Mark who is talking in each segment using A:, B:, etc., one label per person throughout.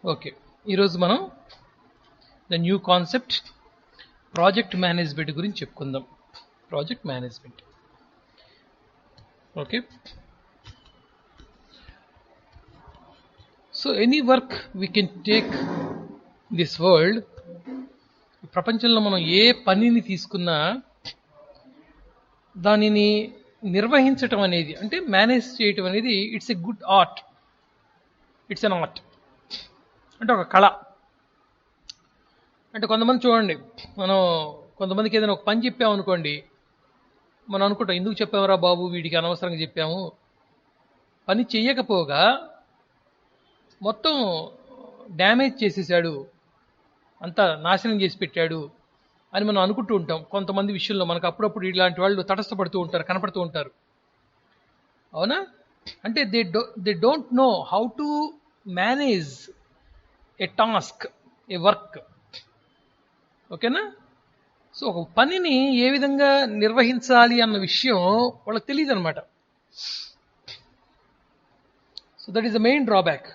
A: Okay, ఈరోజు మనం the new concept project management గురించి చెప్పుకుందాం. Project management. Okay, so any work we can take this world. ప్రపంచంలో మనం ఏ పనిని తీసుకున్నా దానిని నిర్వహించటం అనేది, అంటే మేనేజ్ చేయటం అనేది, it's a good art. It's an art, అంటే ఒక కళ. అంటే కొంతమంది చూడండి, మనం కొంతమందికి ఏదైనా ఒక పని చెప్పామనుకోండి, మనం అనుకుంటాం ఎందుకు చెప్పామరా బాబు, వీడికి అనవసరంగా చెప్పాము, పని చెయ్యకపోగా మొత్తం డ్యామేజ్ చేసేసాడు, అంతా నాశనం చేసి పెట్టాడు అని మనం అనుకుంటూ ఉంటాం. కొంతమంది విషయంలో మనకు అప్పుడప్పుడు ఇలాంటి వాళ్ళు తటస్థపడుతూ ఉంటారు, కనపడుతూ ఉంటారు. అవునా? అంటే they don't know how to manage A task, A work. ఓకేనా? సో ఒక పనిని ఏ విధంగా నిర్వహించాలి అన్న విషయం వాళ్ళకి తెలియదు అనమాట. So that is the main drawback.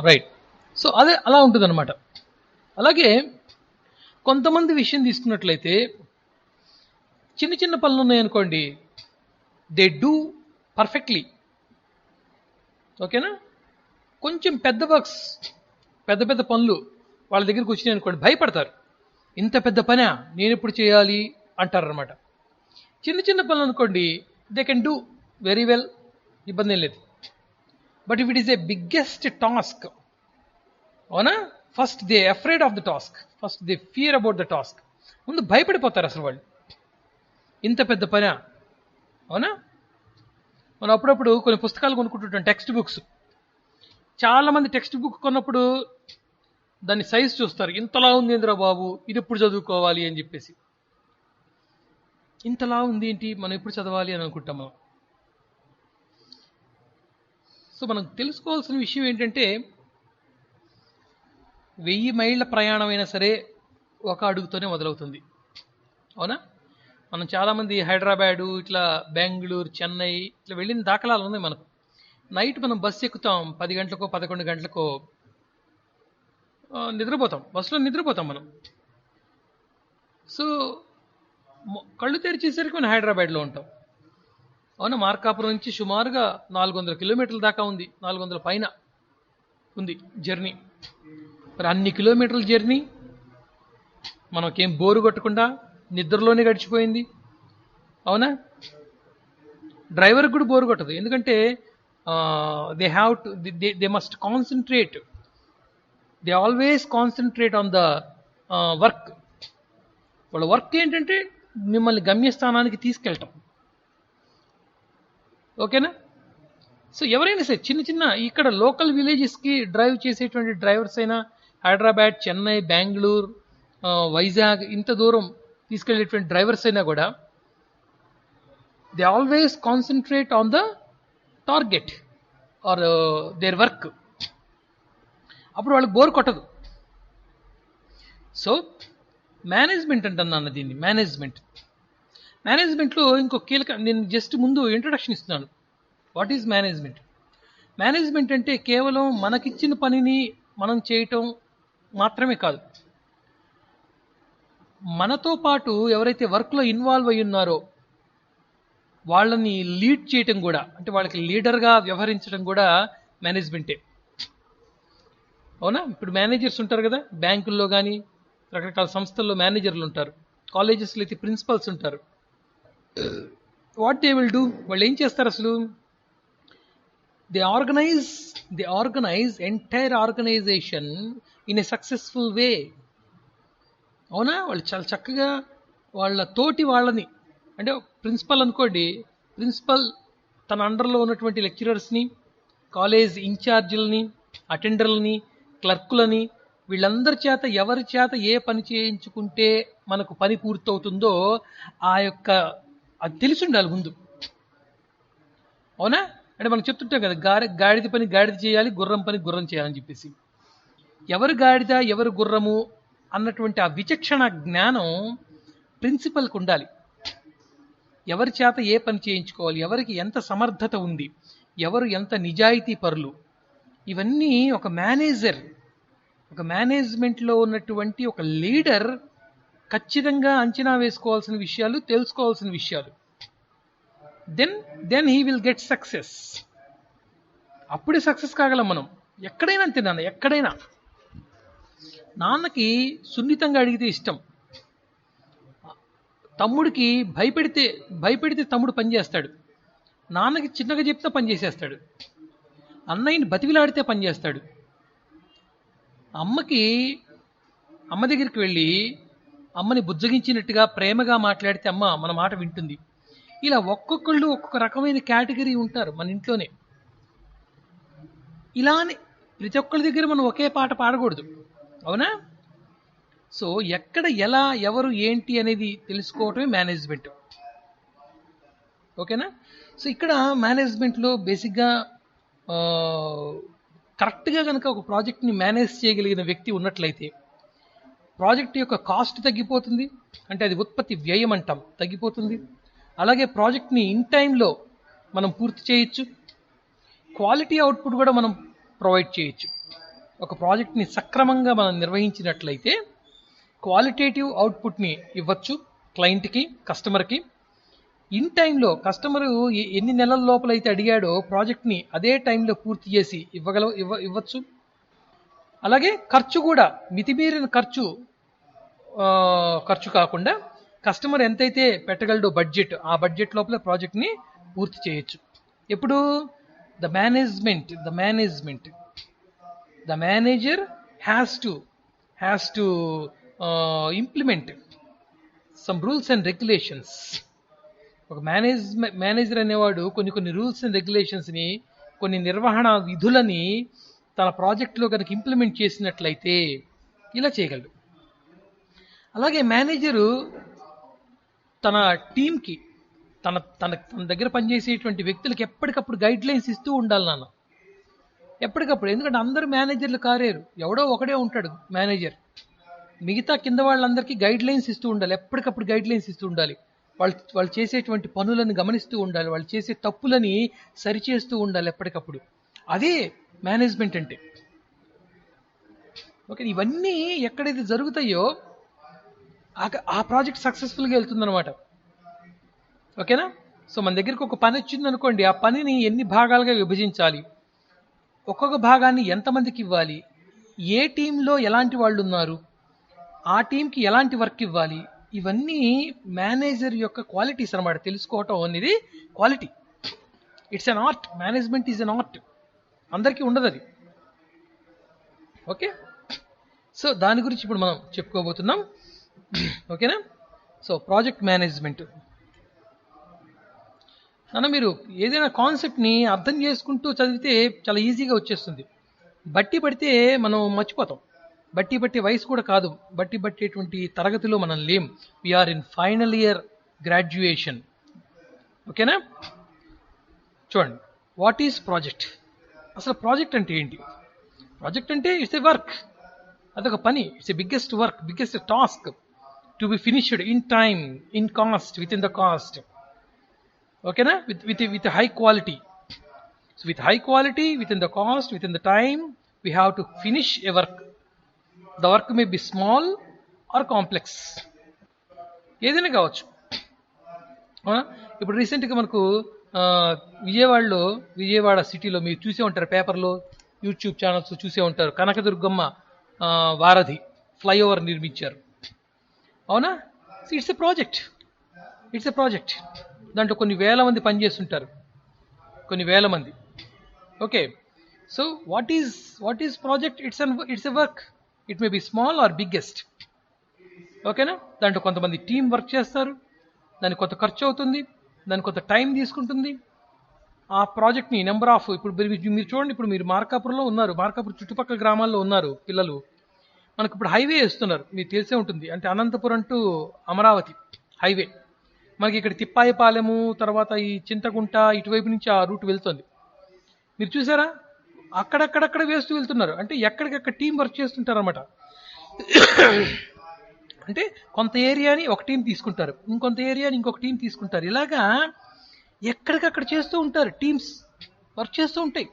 A: Right. So అదే అలా ఉంటుంది అనమాట. అలాగే కొంతమంది విషయం తీసుకున్నట్లయితే, చిన్న చిన్న పనులు ఉన్నాయనుకోండి, దే డూ పర్ఫెక్ట్లీ. ఓకేనా? కొంచెం పెద్ద వర్క్స్, పెద్ద పెద్ద పనులు వాళ్ళ దగ్గరికి వచ్చినాయి అనుకోండి, భయపడతారు. ఇంత పెద్ద పనా, నేను ఎప్పుడు చేయాలి అంటారు అనమాట. చిన్న చిన్న పనులు అనుకోండి, they can do very well, ఇబ్బంది ఏం లేదు. But if it is a biggest task, అవునా, first they afraid of the task, first they fear about the task. ముందు భయపడిపోతారు అసలు వాళ్ళు, ఇంత పెద్ద పనా. అవునా? మనం అప్పుడప్పుడు కొన్ని పుస్తకాలు కొనుక్కుంటుంటాం, టెక్స్ట్ బుక్స్. చాలా మంది టెక్స్ట్ బుక్ కొన్నప్పుడు దాని సైజ్ చూస్తారు, ఇంతలా ఉంది ఏంద్రా బాబు, ఇది ఎప్పుడు చదువుకోవాలి అని చెప్పేసి. ఇంతలా ఉంది ఏంటి, మనం ఎప్పుడు చదవాలి అని అనుకుంటాం మనం. సో మనం తెలుసుకోవాల్సిన విషయం ఏంటంటే, 1000 మైళ్ళ ప్రయాణం అయినా సరే ఒక అడుగుతోనే మొదలవుతుంది. అవునా? మనం చాలామంది హైదరాబాదు, ఇట్లా బెంగళూరు, చెన్నై ఇట్లా వెళ్ళిన దాఖలాలు ఉన్నాయి మనకు. నైట్ మనం బస్సు ఎక్కుతాం, 10 గంటలకో 11 గంటలకో నిద్రపోతాం, బస్సులో నిద్రపోతాం మనం. సో కళ్ళు తెరిచేసరికి మనం హైదరాబాద్లో ఉంటాం. అవునా? మార్కాపురం నుంచి సుమారుగా 400 కిలోమీటర్ల దాకా ఉంది, 400 పైన ఉంది జర్నీ. మరి అన్ని కిలోమీటర్ల జర్నీ మనకేం బోరు కొట్టకుండా నిద్రలోనే గడిచిపోయింది. అవునా? డ్రైవర్కి కూడా బోరు కొట్టదు, ఎందుకంటే they have to, they must concentrate, they always concentrate on the work. వాళ్ళ వర్క్ ఏంటంటే మిమ్మల్ని గమ్యస్థానానికి తీసుకెళ్ళటం. ఓకేనా? సో ఎవరైనా సరే చిన్న చిన్న ఇక్కడ లోకల్ విలేజెస్కి డ్రైవ్ చేసేటువంటి డ్రైవర్స్ అయినా, హైదరాబాద్, చెన్నై, బెంగళూరు, వైజాగ్ ఇంత దూరం తీసుకెళ్లేటువంటి డ్రైవర్స్ అయినా కూడా, they always concentrate on the target or their work. అప్పుడు వాళ్ళకి బోర్ కొట్టదు. సో మేనేజ్మెంట్ అంటున్నాను దీన్ని. మేనేజ్మెంట్లో ఇంకో కీలక, నేను జస్ట్ ముందు ఇంట్రడక్షన్ ఇస్తున్నాను. What is management? మేనేజ్మెంట్ అంటే కేవలం మనకిచ్చిన పనిని మనం చేయటం మాత్రమే కాదు, మనతో పాటు ఎవరైతే వర్క్లో ఇన్వాల్వ్ అయి ఉన్నారో వాళ్ళని లీడ్ చేయటం కూడా, అంటే వాళ్ళకి లీడర్గా వ్యవహరించడం కూడా మేనేజ్మెంటే. అవునా? ఇప్పుడు మేనేజర్స్ ఉంటారు కదా, బ్యాంకుల్లో కానీ రకరకాల సంస్థల్లో మేనేజర్లు ఉంటారు, కాలేజెస్లో అయితే ప్రిన్సిపల్స్ ఉంటారు. What they will do? వాళ్ళు ఏం చేస్తారు అసలు? They organize entire organization in a successful way. అవునా? వాళ్ళు చాలా చక్కగా వాళ్ళ తోటి వాళ్ళని, అంటే ప్రిన్సిపల్ అనుకోండి, ప్రిన్సిపల్ తన అండర్లో ఉన్నటువంటి లెక్చరర్స్ని, కాలేజ్ ఇన్ఛార్జీలని, అటెండర్లని, క్లర్కులని, వీళ్ళందరి చేత ఎవరి చేత ఏ పని చేయించుకుంటే మనకు పని పూర్తవుతుందో ఆ యొక్క అది తెలిసి ఉండాలి ముందు. అవునా? అంటే మనం చెప్తుంటాం కదా, గాడిద పని గాడిద చేయాలి, గుర్రం పని గుర్రం చేయాలని చెప్పేసి. ఎవరు గాడిద ఎవరు గుర్రము అన్నటువంటి ఆ విచక్షణ జ్ఞానం ప్రిన్సిపల్కి ఉండాలి. ఎవరి చేత ఏ పని చేయించుకోవాలి, ఎవరికి ఎంత సమర్థత ఉంది, ఎవరు ఎంత నిజాయితీ పరులు, ఇవన్నీ ఒక మేనేజ్మెంట్లో ఉన్నటువంటి ఒక లీడర్ ఖచ్చితంగా అంచనా వేసుకోవాల్సిన విషయాలు, తెలుసుకోవాల్సిన విషయాలు. Then he will get success. అప్పుడే సక్సెస్ కాగలం మనం. ఎక్కడైనా అంతే నాన్న, ఎక్కడైనా. నాన్నకి సున్నితంగా అడిగితే ఇష్టం, తమ్ముడికి భయపెడితే తమ్ముడు పనిచేస్తాడు, నాన్నకి చిన్నగా చెప్తే పనిచేసేస్తాడు, అన్నయ్యని బతివిలాడితే పనిచేస్తాడు, అమ్మ దగ్గరికి వెళ్ళి అమ్మని బుజ్జగించినట్టుగా ప్రేమగా మాట్లాడితే అమ్మ మన మాట వింటుంది. ఇలా ఒక్కొక్కళ్ళు ఒక్కొక్క రకమైన కేటగిరీ ఉంటారు మన ఇంట్లోనే. ఇలానే ప్రతి ఒక్కరి దగ్గర మనం ఒకే పాట పాడకూడదు, అవునా? సో ఎక్కడ ఎలా ఎవరు ఏంటి అనేది తెలుసుకోవటమే మేనేజ్మెంట్. ఓకేనా? సో ఇక్కడ మేనేజ్మెంట్లో బేసిక్గా కరెక్ట్గా కనుక ఒక ప్రాజెక్ట్ని మేనేజ్ చేయగలిగిన వ్యక్తి ఉన్నట్లయితే ప్రాజెక్ట్ యొక్క కాస్ట్ తగ్గిపోతుంది, అంటే అది ఉత్పత్తి వ్యయం అంటాం, తగ్గిపోతుంది. అలాగే ప్రాజెక్ట్ని ఇన్ టైంలో మనం పూర్తి చేయొచ్చు, క్వాలిటీ అవుట్పుట్ కూడా మనం ప్రొవైడ్ చేయొచ్చు. ఒక ప్రాజెక్ట్ని సక్రమంగా మనం నిర్వహించినట్లయితే క్వాలిటేటివ్ అవుట్పుట్ని ఇవ్వచ్చు క్లయింట్కి, కస్టమర్కి. ఇన్ టైంలో కస్టమరు ఎన్ని నెలల లోపల అయితే అడిగాడో ప్రాజెక్ట్ని అదే టైంలో పూర్తి చేసి ఇవ్వచ్చు. అలాగే ఖర్చు కూడా మితిమీరిన ఖర్చు కాకుండా కస్టమర్ ఎంతైతే పెట్టగలడో బడ్జెట్, ఆ బడ్జెట్ లోపల ప్రాజెక్ట్ని పూర్తి చేయొచ్చు. ఎప్పుడు the manager has to implement some rules and regulations. ఒక మేనేజర్ అనేవాడు కొన్ని రూల్స్ అండ్ రెగ్యులేషన్స్ని, కొన్ని నిర్వహణ విధులని తన ప్రాజెక్టులో కనుక ఇంప్లిమెంట్ చేసినట్లయితే ఇలా చేయగలడు. అలాగే మేనేజరు తన టీంకి, తన దగ్గర పనిచేసేటువంటి వ్యక్తులకి ఎప్పటికప్పుడు గైడ్ లైన్స్ ఇస్తూ ఉండాలి నాన్న, ఎప్పటికప్పుడు. ఎందుకంటే అందరూ మేనేజర్లు కారేరు, ఎవడో ఒకడే ఉంటాడు మేనేజర్. మిగతా కింద వాళ్ళందరికీ గైడ్ లైన్స్ ఇస్తూ ఉండాలి, ఎప్పటికప్పుడు గైడ్ లైన్స్ ఇస్తూ ఉండాలి. వాళ్ళు చేసేటువంటి పనులను గమనిస్తూ ఉండాలి, వాళ్ళు చేసే తప్పులని సరిచేస్తూ ఉండాలి ఎప్పటికప్పుడు. అదే మేనేజ్మెంట్ అంటే. ఓకే, ఇవన్నీ ఎక్కడైతే జరుగుతాయో ఆ ప్రాజెక్ట్ సక్సెస్ఫుల్గా వెళ్తుందన్నమాట. ఓకేనా? సో మన దగ్గరికి ఒక పని వచ్చింది అనుకోండి, ఆ పనిని ఎన్ని భాగాలుగా విభజించాలి, ఒక్కొక్క భాగాన్ని ఎంతమందికి ఇవ్వాలి, ఏ టీంలో ఎలాంటి వాళ్ళు ఉన్నారు, ఆ టీంకి ఎలాంటి వర్క్ ఇవ్వాలి, ఇవన్నీ మేనేజర్ యొక్క క్వాలిటీస్ అన్నమాట. తెలుసుకోవటం అనేది quality. It's an art. Management is an art. అందరికీ ఉండదు అది. ఓకే, సో దాని గురించి ఇప్పుడు మనం చెప్పుకోబోతున్నాం. ఓకేనా? సో ప్రాజెక్ట్ మేనేజ్మెంట్ అన్న, మీరు ఏదైనా కాన్సెప్ట్ని అర్థం చేసుకుంటూ చదివితే చాలా ఈజీగా వచ్చేస్తుంది. బట్టి పడితే మనం మర్చిపోతాం. బట్టి వయసు కూడా కాదు, పట్టేటువంటి తరగతిలో మనం లేం. We are in final year graduation. ఓకేనా? చూడండి, వాట్ ఈజ్ ప్రాజెక్ట్? అసలు ప్రాజెక్ట్ అంటే ఏంటి? ప్రాజెక్ట్ అంటే ఇట్స్ ఎ వర్క్, అదొక పని. It's a biggest work, biggest task to be finished in time, in cost, within the cost. ఓకేనా? With high quality. So with high quality, within the cost, within the time, we have to finish a work. The work may be small are complex, ఏదైనా కావచ్చు. ఇప్పుడు రీసెంట్గా మనకు విజయవాడ సిటీలో మీరు చూసే ఉంటారు, పేపర్లో, యూట్యూబ్ ఛానల్స్ చూసే ఉంటారు, కనకదుర్గమ్మ వారధి ఫ్లైఓవర్ నిర్మించారు. అవునా? It's a project. దాంట్లో కొన్ని వేల మంది పనిచేస్తుంటారు, కొన్ని వేల మంది. Okay, so what is project? It's a work. It may be small or biggest. ఓకేనా? దాంట్లో కొంతమంది టీం వర్క్ చేస్తారు, దానికి కొంత ఖర్చు అవుతుంది, దానికి కొంత టైం తీసుకుంటుంది. ఆ ప్రాజెక్ట్ని నెంబర్ ఆఫ్, ఇప్పుడు మీరు చూడండి, ఇప్పుడు మీరు మార్కాపురంలో ఉన్నారు, మార్కాపురం చుట్టుపక్కల గ్రామాల్లో ఉన్నారు పిల్లలు. మనకు ఇప్పుడు హైవే వేస్తున్నారు, మీకు తెలిసే ఉంటుంది. అంటే అనంతపురం టు అమరావతి హైవే. మనకి ఇక్కడ తిప్పాయిపాలెము, తర్వాత ఈ చింతకుంట, ఇటువైపు నుంచి ఆ రూట్ వెళ్తుంది. మీరు చూసారా, అక్కడక్కడక్కడ వేస్తూ వెళ్తున్నారు. అంటే ఎక్కడికక్కడ టీం వర్క్ చేస్తుంటారు అనమాట. అంటే కొంత ఏరియాని ఒక టీం తీసుకుంటారు, ఇంకొంత ఏరియాని ఇంకొక టీం తీసుకుంటారు. ఇలాగా ఎక్కడికక్కడ చేస్తూ ఉంటారు, టీమ్స్ వర్క్ చేస్తూ ఉంటాయి.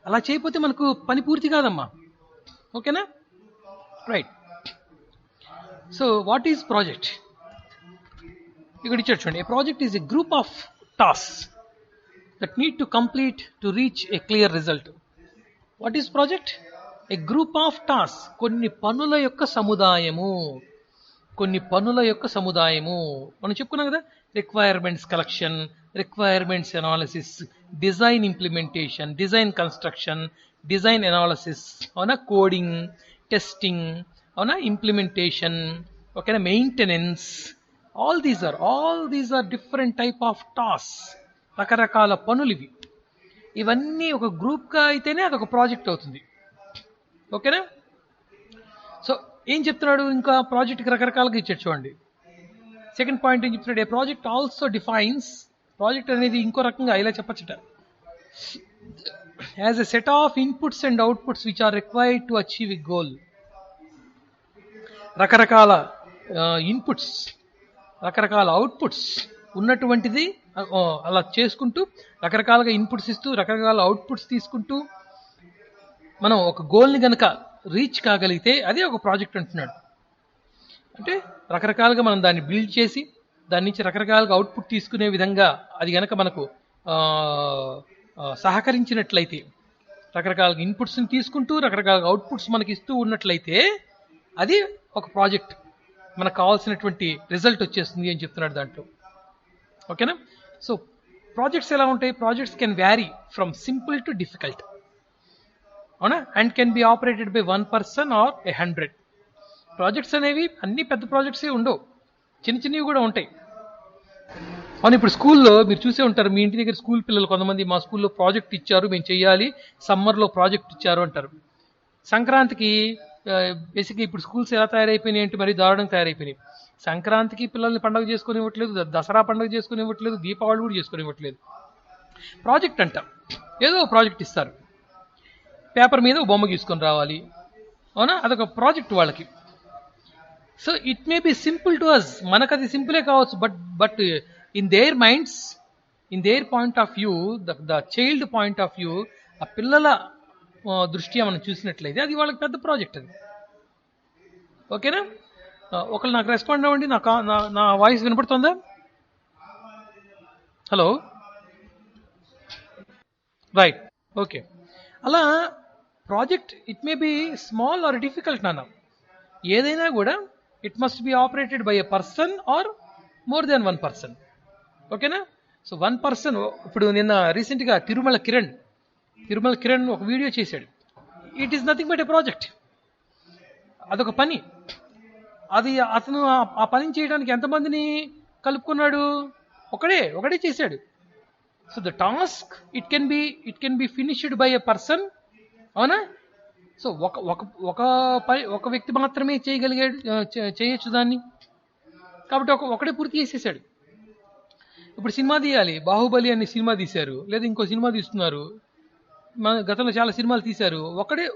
A: అలా చేయకపోతే మనకు పని పూర్తి కాదమ్మా. ఓకేనా? Right. So what is project? ఇక్కడ ఇచ్చాడు చూడండి. A project is a group of tasks that need to complete to reach a clear result. What is project? A group of tasks. కొన్ని పనుల యొక్క సముదాయము, కొన్ని పనుల యొక్క సముదాయము. మనం చెప్పుకున్నాం కదా, requirements collection, requirements analysis, design implementation, design construction, design analysis, అవునా, కోడింగ్, టెస్టింగ్, అవునా, ఇంప్లిమెంటేషన్, ఓకేనా, maintenance. All these are different type of task. రకరకాల పనులు ఇవి. ఇవన్నీ ఒక గ్రూప్గా అయితేనే అదొక ప్రాజెక్ట్ అవుతుంది. ఓకేనా? సో ఏం చెప్తున్నాడు, ఇంకా ప్రాజెక్ట్కి రకరకాలుగా ఇచ్చాడు చూడండి. సెకండ్ పాయింట్ ఏం చెప్తున్నాడు, a project also defines. Project అనేది ఇంకో రకంగా ఇలా చెప్పచ్చట, as a set of inputs and outputs which are required to achieve a goal. రకరకాల ఇన్పుట్స్, రకరకాల అవుట్పుట్స్ ఉన్నటువంటిది. అలా చేసుకుంటూ రకరకాలుగా ఇన్పుట్స్ ఇస్తూ రకరకాల అవుట్పుట్స్ తీసుకుంటూ మనం ఒక గోల్ని గనక రీచ్ కాగలిగితే అదే ఒక ప్రాజెక్ట్ అంటున్నాడు. అంటే రకరకాలుగా మనం దాన్ని బిల్డ్ చేసి దాని నుంచి రకరకాలుగా అవుట్పుట్ తీసుకునే విధంగా అది గనక మనకు సహకరించినట్లయితే, రకరకాల ఇన్పుట్స్ని తీసుకుంటూ రకరకాల అవుట్పుట్స్ మనకి ఇస్తూ ఉన్నట్లయితే అది ఒక ప్రాజెక్ట్. మనకు కావాల్సినటువంటి రిజల్ట్ వచ్చేస్తుంది అని చెప్తున్నాడు దాంట్లో. ఓకేనా? సో ప్రాజెక్ట్స్ ఎలా ఉంటాయి? Projects can vary from simple to difficult, అవునా, and can be operated by 1 person or 100. Projects అనేవి అన్ని పెద్ద ప్రాజెక్ట్సే ఉండవు, చిన్న చిన్నవి కూడా ఉంటాయి. అవును, ఇప్పుడు స్కూల్లో మీరు చూసే ఉంటారు, మీ ఇంటి దగ్గర స్కూల్ పిల్లలు కొంతమంది, మా స్కూల్లో ప్రాజెక్ట్ ఇచ్చారు, మేము చెయ్యాలి, సమ్మర్లో ప్రాజెక్ట్ ఇచ్చారు అంటారు. సంక్రాంతికి బేసిక్గా ఇప్పుడు స్కూల్స్ ఎలా తయారైపోయినాయి అంటే మరీ దారుణంగా తయారైపోయినాయి. సంక్రాంతికి పిల్లల్ని పండుగ చేసుకుని ఇవ్వట్లేదు, దసరా పండుగ చేసుకుని ఇవ్వట్లేదు, దీపావళి కూడా చేసుకుని ఇవ్వట్లేదు. ప్రాజెక్ట్ అంట, ఏదో ప్రాజెక్ట్ ఇస్తారు, పేపర్ మీద బొమ్మ గీసుకొని రావాలి, అవునా, అదొక ప్రాజెక్ట్ వాళ్ళకి. So it may be simple to us, మనకు అది సింపులే కావచ్చు, but in their minds, in their point of view, the child point of view, ఆ పిల్లల దృష్ట్యా మనం చూసినట్లయితే అది వాళ్ళకి పెద్ద ప్రాజెక్ట్ అది. ఓకేనా? ఒకళ్ళు నాకు రెస్పాండ్ అవ్వండి. నా వాయిస్ వినపడుతుందా? Hello, right, okay. అలా project it may be small or difficult నాన్న, ఏదైనా కూడా it must be operated by a person or more than 1 person. ఓకేనా? సో 1 person, ఇప్పుడు నిన్న రీసెంట్గా తిరుమల కిరణ్ ఒక వీడియో చేశాడు. It is nothing but a project. అదొక పని. అది అతను ఆ పని చేయడానికి ఎంతమందిని కలుపుకున్నాడు? ఒకడే చేశాడు. So the task it can be finished by a person, అవునా? సో ఒక వ్యక్తి మాత్రమే చేయొచ్చు దాన్ని, కాబట్టి ఒకడే పూర్తి చేసేసాడు. ఇప్పుడు సినిమా తీయాలి, బాహుబలి అనే సినిమా తీశారు, లేదా ఇంకో సినిమా తీస్తున్నారు, మన గతంలో చాలా సినిమాలు తీశారు,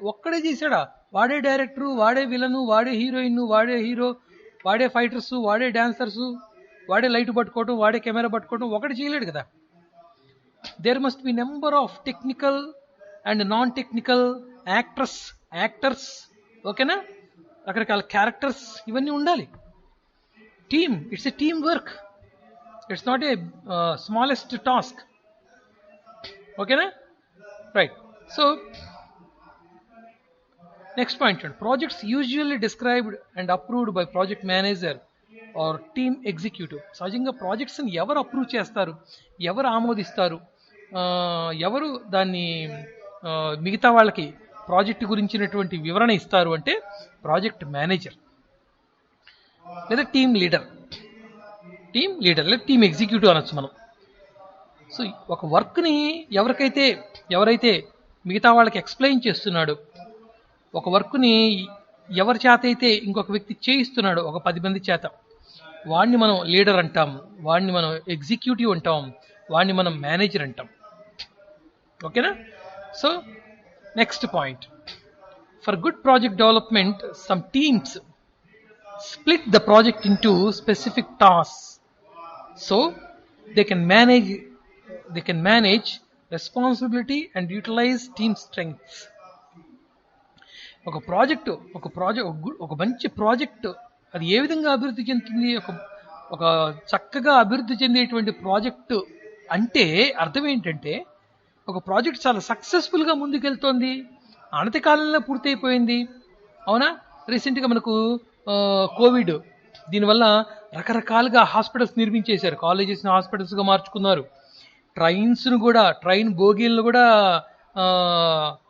A: ఒక్కడే చేశాడా? వాడే డైరెక్టరు, వాడే విలను, వాడే హీరోయిన్, వాడే హీరో, వాడే ఫైటర్స్, వాడే డాన్సర్స్, వాడే లైట్ పట్టుకోవటం, వాడే కెమెరా పట్టుకోవటం, ఒకటి చేయలేడు కదా. There must be number of technical and non technical actors, ఓకేనా, రకరకాల క్యారెక్టర్స్, ఇవన్నీ ఉండాలి. Team, it's a team work, it's not a smallest task. ఓకేనా? రైట్. సో నెక్స్ట్ పాయింట్ చూడండి. Projects usually described and approved by project manager or team executive. సహజంగా ప్రాజెక్ట్స్ని ఎవరు approve చేస్తారు, ఎవరు ఆమోదిస్తారు, ఎవరు దాన్ని మిగతా వాళ్ళకి ప్రాజెక్ట్ గురించినటువంటి వివరణ ఇస్తారు అంటే ప్రాజెక్ట్ మేనేజర్ లేదా టీమ్ లీడర్ లేదా టీమ్ ఎగ్జిక్యూటివ్ అనొచ్చు మనం. సో ఒక వర్క్ని ఎవరైతే మిగతా వాళ్ళకి ఎక్స్ప్లెయిన్ చేస్తున్నాడు, ఒక వర్క్ని ఎవరి చేత అయితే ఇంకొక వ్యక్తి చేయిస్తున్నాడు ఒక 10 మంది చేత, వాడిని మనం లీడర్ అంటాం, వాడిని మనం ఎగ్జిక్యూటివ్ అంటాం, వాడిని మనం మేనేజర్ అంటాం. ఓకేనా? So next point, for good project development some teams split the project into specific tasks so they can manage responsibility and utilize team strengths. ఒక మంచి ప్రాజెక్ట్ అది ఏ విధంగా అభివృద్ధి చెందుతుంది? ఒక చక్కగా అభివృద్ధి చెందేటువంటి ప్రాజెక్టు అంటే అర్థం ఏంటంటే, ఒక ప్రాజెక్ట్ చాలా సక్సెస్ఫుల్గా ముందుకెళ్తోంది, అనతి కాలంలో పూర్తయిపోయింది. అవునా? రీసెంట్గా మనకు కోవిడ్, దీనివల్ల రకరకాలుగా హాస్పిటల్స్ నిర్మించేశారు, కాలేజెస్ని హాస్పిటల్స్గా మార్చుకున్నారు, ట్రైన్స్ను కూడా, ట్రైన్ బోగీలను కూడా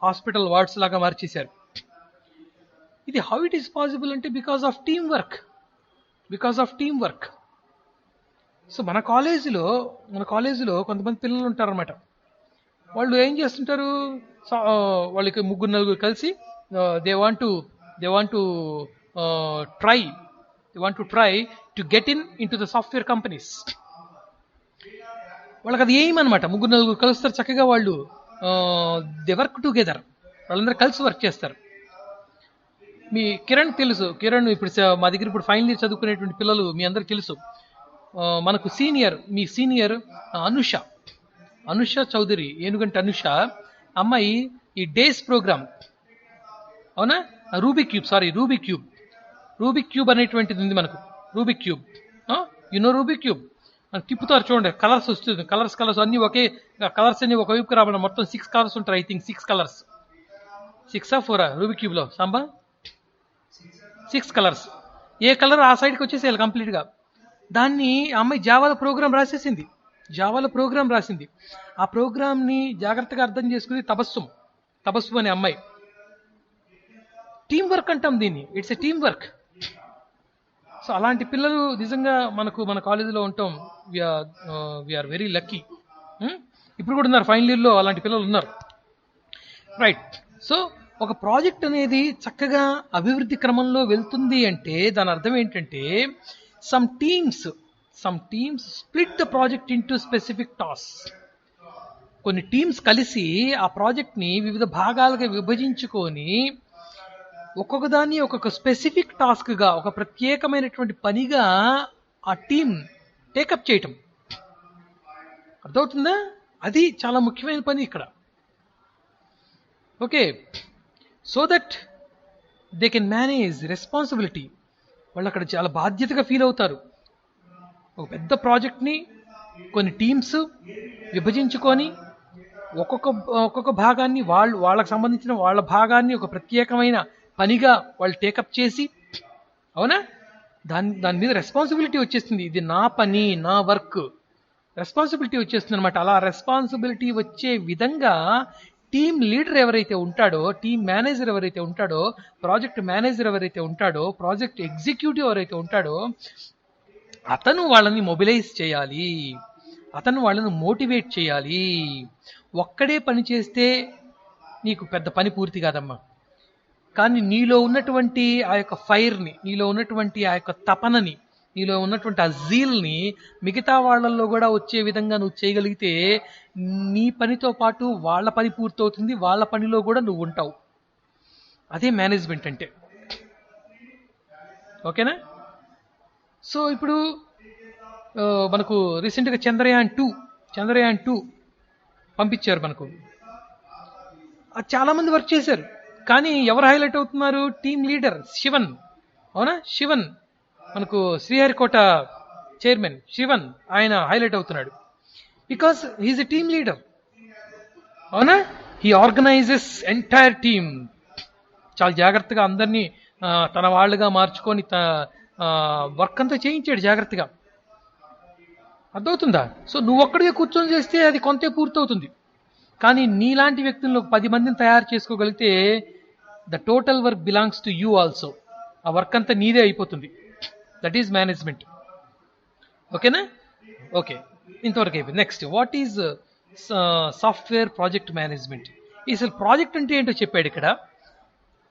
A: హాస్పిటల్ వార్డ్స్ లాగా మార్చేశారు. ఇది హౌ ఇట్ ఈస్ పాసిబుల్ అంటే because of team work. So మన కాలేజీలో కొంతమంది పిల్లలు ఉంటారన్నమాట. వాళ్ళు ఏం చేస్తుంటారు, వాళ్ళకి 3-4 కలిసి they want to try to get into the software companies. వాళ్ళకి అది ఏం అనమాట, 3-4 కలుస్తారు చక్కగా, వాళ్ళు దే వర్క్ టుగెదర్, వాళ్ళందరూ కలిసి వర్క్ చేస్తారు. మీ కిరణ్ తెలుసు, కిరణ్ ఇప్పుడు మా దగ్గర ఇప్పుడు ఫైనల్ ఇయర్ చదువుకునేటువంటి పిల్లలు మీ అందరికి తెలుసు. మనకు మీ సీనియర్ అనుష చౌదరి, ఏనుగంటే అనుష అమ్మాయి ఈ డేస్ ప్రోగ్రామ్, అవునా, రూబిక్ క్యూబ్ అనేటువంటిది ఉంది మనకు. రూబిక్ క్యూబ్, రూబిక్ క్యూబ్ మనం తిప్పుతారు చూడండి, కలర్స్ వస్తుంది, కలర్స్ అన్ని ఒకే కలర్స్ అన్ని ఒకవైపుకి రావడం, మొత్తం 6 కలర్స్ ఉంటాయి. I think 6 colours, 6 4 Rubik cube లో సాంబా 6 కలర్స్, ఏ కలర్ ఆ సైడ్కి వచ్చేసేయాలి కంప్లీట్ గా. దాన్ని అమ్మాయి జావాలో ప్రోగ్రామ్ రాసింది. ఆ ప్రోగ్రామ్ ని జాగ్రత్తగా అర్థం చేసుకుని తబస్సు అనే అమ్మాయి. టీం వర్క్ అంటాం దీన్ని, it's a team work. So అలాంటి పిల్లలు నిజంగా మన కాలేజీలో ఉంటాం. We are very lucky. ఇప్పుడు కూడా ఉన్నారు, ఫైనల్ ఇయర్లో అలాంటి పిల్లలు ఉన్నారు. రైట్. సో ఒక ప్రాజెక్ట్ అనేది చక్కగా అభివృద్ధి క్రమంలో వెళ్తుంది అంటే దాని అర్థం ఏంటంటే, some teams split the project into specific tasks. కొన్ని టీమ్స్ కలిసి ఆ ప్రాజెక్ట్ని వివిధ భాగాలుగా విభజించుకొని ఒక్కొక్క దాన్ని ఒక్కొక్క స్పెసిఫిక్ టాస్క్గా, ఒక ప్రత్యేకమైనటువంటి పనిగా ఆ టీం టేకప్ చేయటం. అర్థమవుతుందా? అది చాలా ముఖ్యమైన పని ఇక్కడ. Okay, so that they can manage responsibility. వాళ్ళు అక్కడ చాలా బాధ్యతగా ఫీల్ అవుతారు. ఒక పెద్ద ప్రాజెక్ట్ని కొన్ని టీమ్స్ విభజించుకొని ఒక్కొక్క భాగాన్ని వాళ్ళకు సంబంధించిన వాళ్ళ భాగాన్ని ఒక ప్రత్యేకమైన పనిగా వాళ్ళు టేకప్ చేసి, అవునా, దాని మీద రెస్పాన్సిబిలిటీ వచ్చేస్తుంది. ఇది నా పని, నా వర్క్, రెస్పాన్సిబిలిటీ వచ్చేస్తుంది అనమాట. అలా రెస్పాన్సిబిలిటీ వచ్చే విధంగా టీమ్ లీడర్ ఎవరైతే ఉంటాడో, టీమ్ మేనేజర్ ఎవరైతే ఉంటాడో, ప్రాజెక్ట్ మేనేజర్ ఎవరైతే ఉంటాడో, ప్రాజెక్ట్ ఎగ్జిక్యూటివ్ ఎవరైతే ఉంటాడో, అతను వాళ్ళని మొబిలైజ్ చేయాలి, అతను వాళ్ళని మోటివేట్ చేయాలి. ఒక్కడే పని చేస్తే నీకు పెద్ద పని పూర్తి కాదమ్మా. కానీ నీలో ఉన్నటువంటి ఆ యొక్క ఫైర్ని, నీలో ఉన్నటువంటి ఆ యొక్క తపనని, నీలో ఉన్నటువంటి ఆ జీల్ని మిగతా వాళ్ళల్లో కూడా వచ్చే విధంగా నువ్వు చేయగలిగితే నీ పనితో పాటు వాళ్ళ పని పూర్తవుతుంది, వాళ్ళ పనిలో కూడా నువ్వు ఉంటావు. అదే మేనేజ్మెంట్ అంటే. ఓకేనా? సో ఇప్పుడు మనకు రీసెంట్గా చంద్రయాన్ 2 పంపించారు మనకు. అది చాలామంది వర్క్ చేశారు, కానీ ఎవరు హైలైట్ అవుతున్నారు? Team leader Sivan. అవునా? శివన్ మనకు శ్రీహరికోట చైర్మన్ శివన్, ఆయన హైలైట్ అవుతున్నాడు. Because he is a team leader. అవునా? He organizes entire team. చాలా జాగ్రత్తగా అందరినీ తన వాళ్ళుగా మార్చుకొని వర్క్ అంతా చేయించాడు జాగ్రత్తగా. అర్థమవుతుందా? సో నువ్వు ఒక్కడిగా కూర్చొని చేస్తే అది కొంతే పూర్తవుతుంది. కానీ నీలాంటి వ్యక్తులను 10 మందిని తయారు చేసుకోగలిగితే the total work belongs to you also. ఆ వర్క్ అంతా నీదే అయిపోతుంది. That is management. ఓకేనా? ఓకే, ఇంతవరకు అయిపోయింది. Next, what is software project management? అసలు ప్రాజెక్ట్ అంటే ఏంటో చెప్పాడు ఇక్కడ.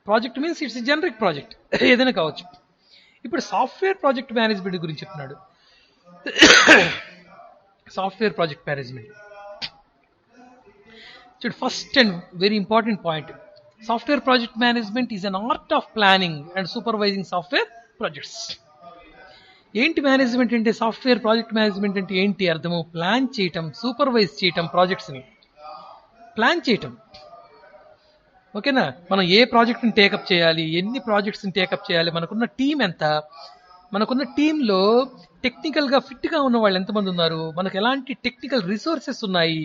A: Project means it's generic project, ఏదైనా కావచ్చు. ఇప్పుడు సాఫ్ట్వేర్ ప్రాజెక్ట్ మేనేజ్మెంట్ గురించి చెప్తున్నాడు. సాఫ్ట్వేర్ ప్రాజెక్ట్ మేనేజ్మెంట్ చూడు, first and very important point, software project management is an art of planning and supervising software projects. ఏంటి మేనేజ్మెంట్ అంటే? సాఫ్ట్వేర్ ప్రాజెక్ట్ మేనేజ్మెంట్ అంటే ఏంటి అర్థము? ప్లాన్ చేయటం, సూపర్వైజ్ చేయటం, ప్రాజెక్ట్స్ని ప్లాన్ చేయటం. ఓకేనా? మనం ఏ ప్రాజెక్ట్ని టేకప్ చేయాలి, ఎన్ని ప్రాజెక్ట్స్ని టేకప్ చేయాలి, మనకున్న టీం ఎంత, మనకున్న టీంలో టెక్నికల్గా ఫిట్గా ఉన్న వాళ్ళు ఎంతమంది ఉన్నారు, మనకు ఎలాంటి టెక్నికల్ రిసోర్సెస్ ఉన్నాయి,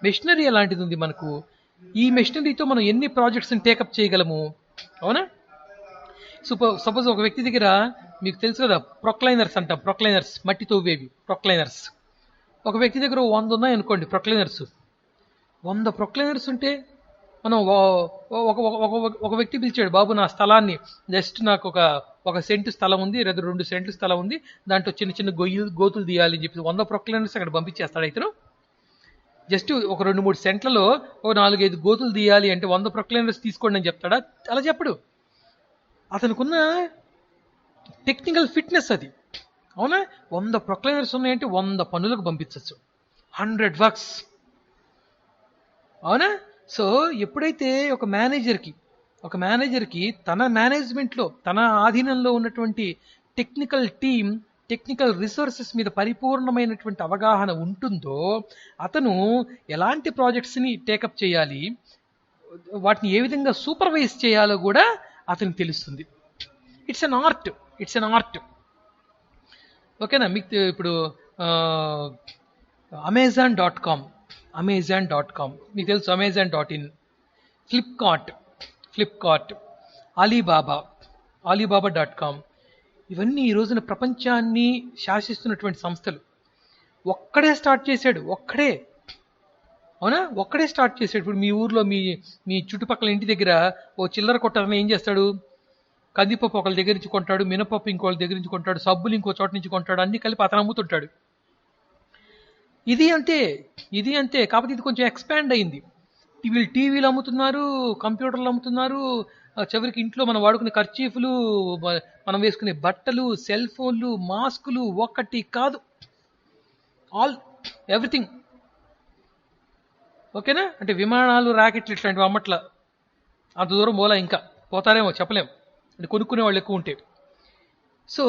A: మెషినరీ ఎలాంటిది ఉంది మనకు, ఈ మెషినరీతో మనం ఎన్ని ప్రాజెక్ట్స్ని టేకప్ చేయగలము. అవునా? సపోజ్ ఒక వ్యక్తి దగ్గర, మీకు తెలుసు కదా ప్రొక్లైనర్స్ అంటాం, ప్రొక్లైనర్స్ మట్టి తవ్వేవి ప్రొక్లైనర్స్. ఒక వ్యక్తి దగ్గర 100 ఉన్నాయి అనుకోండి ప్రొక్లైనర్స్. 100 ప్రొక్లైనర్స్ ఉంటే మనం ఒక వ్యక్తి పిలిచాడు, బాబు నా స్థలాన్ని జస్ట్ నాకు ఒక సెంటు స్థలం ఉంది, లేదా 2 సెంట్లు స్థలం ఉంది, దాంట్లో చిన్న చిన్న గోతులు తీయాలి అని చెప్పి 100 ప్రొక్లైనర్స్ అక్కడ పంపించేస్తాడు ఇతను. జస్ట్ ఒక 2-3 సెంట్లలో ఒక 4-5 గోతులు తీయాలి అంటే 100 ప్రొక్లైనర్స్ తీసుకోండి అని చెప్తాడా? అలా చెప్పడు. అతనుకున్న టెక్నికల్ ఫిట్నెస్ అది. అవునా? 100 ప్రొక్లైనర్స్ ఉన్నాయంటే 100 పనులకు పంపించవచ్చు, 100 వర్క్స్. అవునా? సో ఎప్పుడైతే ఒక మేనేజర్కి తన మేనేజ్మెంట్లో, తన ఆధీనంలో ఉన్నటువంటి టెక్నికల్ టీమ్, టెక్నికల్ రిసోర్సెస్ మీద పరిపూర్ణమైనటువంటి అవగాహన ఉంటుందో, అతను ఎలాంటి ప్రాజెక్ట్స్ని టేకప్ చేయాలి, వాటిని ఏ విధంగా సూపర్వైజ్ చేయాలో కూడా అతనికి తెలుస్తుంది. It's an art. ఓకేనా? మీకు ఇప్పుడు Amazon.com మీకు తెలుసు, Amazon.in, ఫ్లిప్కార్ట్, Alibaba.com, ఇవన్నీ ఈ రోజున ప్రపంచాన్ని శాసిస్తున్నటువంటి సంస్థలు. ఒక్కడే స్టార్ట్ చేశాడు. అవునా? ఒక్కడే స్టార్ట్ చేశాడు. ఇప్పుడు మీ ఊర్లో మీ చుట్టుపక్కల ఇంటి దగ్గర ఓ చిల్లర కొట్టాలని ఏం చేస్తాడు? కందిపప్పు ఒకళ్ళ దగ్గర నుంచి కొంటాడు, మినపప్పు ఇంకోళ్ళ దగ్గర నుంచి కొంటాడు, సబ్బులు ఇంకో చోట నుంచి కొంటాడు, అన్ని కలిపి అతను అమ్ముతుంటాడు. ఇది అంతే. కాకపోతే ఇది కొంచెం ఎక్స్పాండ్ అయింది. వీళ్ళు టీవీలు అమ్ముతున్నారు, కంప్యూటర్లు అమ్ముతున్నారు, చివరికి ఇంట్లో మనం వాడుకునే కర్చీఫ్లు, మనం వేసుకునే బట్టలు, సెల్ ఫోన్లు, మాస్కులు, ఒక్కటి కాదు, ఎవ్రీథింగ్. ఓకేనా? అంటే విమానాలు, రాకెట్లు ఇట్లాంటివి అమ్మట్ల. అంత దూరం పోలా, ఇంకా పోతారేమో చెప్పలేం, అంటే కొనుక్కునే వాళ్ళు ఎక్కువ ఉంటే. సో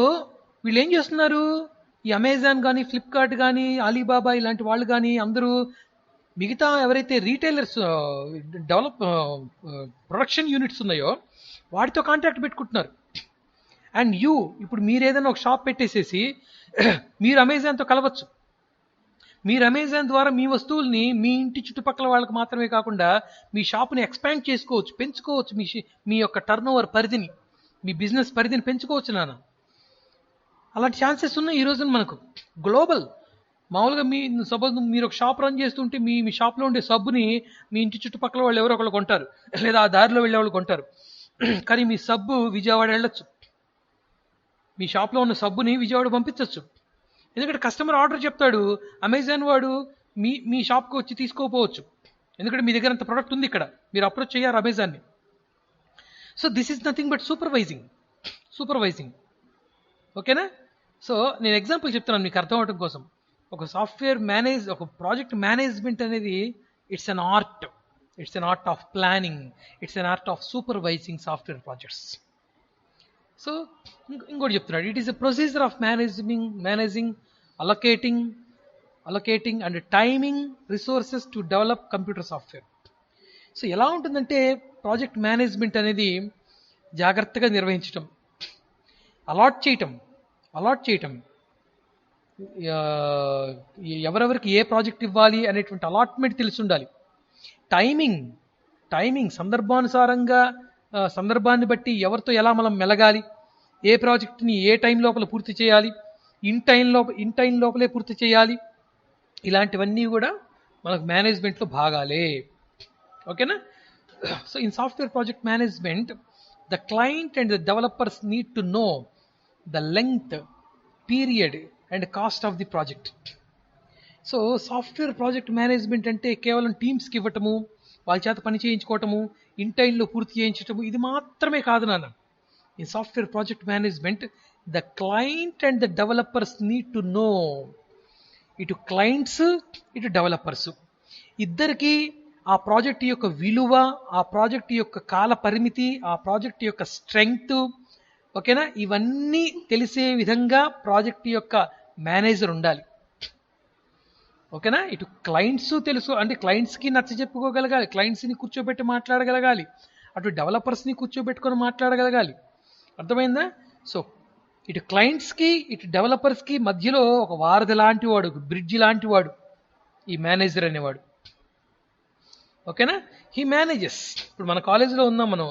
A: వీళ్ళు ఏం చేస్తున్నారు? ఈ అమెజాన్ కానీ, ఫ్లిప్కార్ట్ కానీ, అలీబాబా ఇలాంటి వాళ్ళు కానీ అందరూ మిగతా ఎవరైతే రీటైలర్స్, ప్రొడక్షన్ యూనిట్స్ ఉన్నాయో వాటితో కాంట్రాక్ట్ పెట్టుకుంటున్నారు. అండ్ ఇప్పుడు మీరు ఏదైనా ఒక షాప్ పెట్టేసేసి మీరు అమెజాన్తో కలవచ్చు. మీరు అమెజాన్ ద్వారా మీ వస్తువుల్ని మీ ఇంటి చుట్టుపక్కల వాళ్ళకి మాత్రమే కాకుండా మీ షాప్ని ఎక్స్పాండ్ చేసుకోవచ్చు, పెంచుకోవచ్చు. మీ యొక్క టర్న్ ఓవర్ పరిధిని, మీ బిజినెస్ పరిధిని పెంచుకోవచ్చు నాన్న. అలాంటి ఛాన్సెస్ ఉన్నాయి ఈ రోజున మనకు. గ్లోబల్ మామూలుగా సపోజ్ మీరు ఒక షాప్ రన్ చేస్తుంటే మీ షాప్లో ఉండే సబ్బుని మీ ఇంటి చుట్టుపక్కల వాళ్ళు ఎవరో ఒకళ్ళు కొంటారు, లేదా ఆ దారిలో వెళ్ళే వాళ్ళు కొంటారు. కానీ మీ సబ్బు విజయవాడ వెళ్ళొచ్చు, మీ షాప్లో ఉన్న సబ్బుని విజయవాడ పంపించవచ్చు. ఎందుకంటే కస్టమర్ ఆర్డర్ చెప్తాడు, అమెజాన్ వాడు మీ షాప్కి వచ్చి తీసుకోపోవచ్చు, ఎందుకంటే మీ దగ్గర అంత ప్రొడక్ట్ ఉంది, ఇక్కడ మీరు అప్రోచ్ చేయారు అమెజాన్ని. So this is nothing but supervising. ఓకేనా? సో నేను ఎగ్జాంపుల్ చెప్తున్నాను మీకు అర్థం అవడం కోసం. ఒక ఒక ప్రాజెక్ట్ మేనేజ్మెంట్ అనేది it's an art of planning, it's an art of supervising software projects. So ఇంకోటి చెప్తున్నాడు, it is a procedure of managing allocating and timing resources to develop computer software. So ఎలా ఉంటుందంటే ప్రాజెక్ట్ మేనేజ్మెంట్ అనేది జాగ్రత్తగా నిర్వహించటం, allot చేయటం, ఎవరెవరికి ఏ project ఇవ్వాలి అనేటువంటి అలాట్మెంట్ తెలిసి ఉండాలి. టైమింగ్ సందర్భానుసారంగా, సందర్భాన్ని బట్టి ఎవరితో ఎలా మనం మెలగాలి, ఏ ప్రాజెక్ట్ని ఏ టైం లోపల పూర్తి చేయాలి, ఇన్ టైం లోపలే పూర్తి చేయాలి, ఇలాంటివన్నీ కూడా మనకు మేనేజ్మెంట్లో భాగాలే. ఓకేనా? So in software project management the client and the developers need to know the length, period and cost of the project. So software project management అంటే కేవలం టీమ్స్కి ఇవ్వటము, వాళ్ళ చేత పని చేయించుకోవటము, ఇన్ టైంలో పూర్తి చేయించటము, ఇది మాత్రమే కాదు నాన్న. In software project management the client and the developers need to know, ఇటు క్లయింట్స్ ఇటు డెవలపర్స్ ఇద్దరికి ఆ ప్రాజెక్ట్ యొక్క విలువ, ఆ ప్రాజెక్ట్ యొక్క కాల పరిమితి, ఆ ప్రాజెక్ట్ యొక్క స్ట్రెంగ్త్, ఓకేనా, ఇవన్నీ తెలిసే విధంగా ప్రాజెక్ట్ యొక్క మేనేజర్ ఉండాలి. ఓకేనా, ఇటు క్లయింట్స్ తెలుసు అంటే క్లయింట్స్కి నచ్చ చెప్పుకోగలగాలి, క్లయింట్స్ని కూర్చోబెట్టి మాట్లాడగలగాలి, అటు డెవలపర్స్ని కూర్చోబెట్టుకొని మాట్లాడగలగాలి. అర్థమైందా? సో ఇటు క్లయింట్స్కి ఇటు డెవలపర్స్కి మధ్యలో ఒక వారధి లాంటి వాడు, ఒక బ్రిడ్జి లాంటి వాడు ఈ మేనేజర్ అనేవాడు. ఓకేనా, హీ మేనేజెస్. ఇప్పుడు మన కాలేజీలో ఉన్నాం మనం.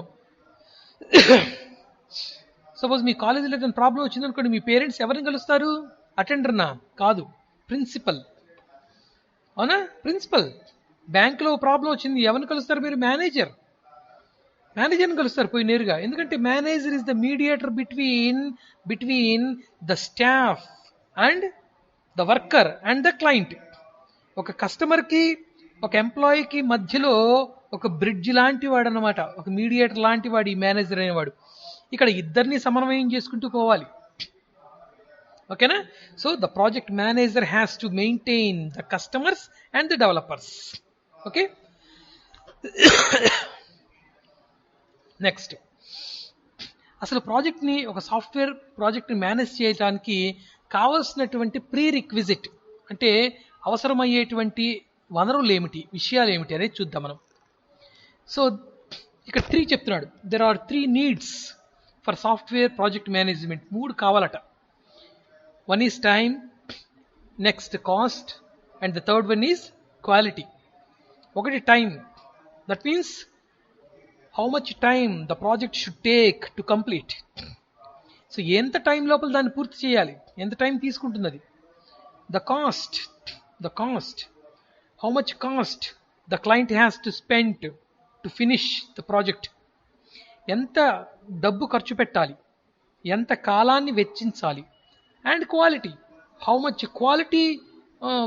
A: సపోజ్ మీ కాలేజీలో ఏదైనా ప్రాబ్లం వచ్చిందనుకోండి, మీ పేరెంట్స్ ఎవరిని కలుస్తారు? అటెండర్నా? కాదు, ప్రిన్సిపల్. అవునా, ప్రిన్సిపల్. బ్యాంకులో ప్రాబ్లం వచ్చింది, ఎవరిని కలుస్తారు మీరు? మేనేజర్ని కలుస్తారు పోయి నేరుగా. ఎందుకంటే manager is the mediator between the staff and the worker and the client. ఒక కస్టమర్కి ఒక ఎంప్లాయీకి మధ్యలో ఒక బ్రిడ్జ్ లాంటి వాడు అనమాట, ఒక మీడియేటర్ లాంటి వాడు ఈ మేనేజర్ అనేవాడు. ఇక్కడ ఇద్దరిని సమన్వయం చేసుకుంటూ పోవాలి. ఓకేనా, so the project manager has to maintain the customers and the developers. Okay, next, అసలు ప్రాజెక్ట్ని, ఒక సాఫ్ట్వేర్ ప్రాజెక్ట్ని మేనేజ్ చేయడానికి కావాల్సినటువంటి ప్రీ రిక్విజిట్ అంటే అవసరమయ్యేటువంటి వనరులు ఏమిటి, విషయాలు ఏమిటి అనేది చూద్దాం మనం. సో ఇక్కడ 3 చెప్తున్నాడు. There are 3 needs for software project management. 3 కావాలట. One is time, next cost, and the third one is quality. ఒకటి time, that means how much time the project should take to complete. So ఎంత time లోపల దాన్ని పూర్తి చేయాలి, ఎంత time తీసుకుంటుంది అది. The cost, how much cost the client has to spend to finish the project. ఎంత డబ్బు ఖర్చు పెట్టాలి, ఎంత కాలాన్ని వెచ్చించాలి. And quality, how much quality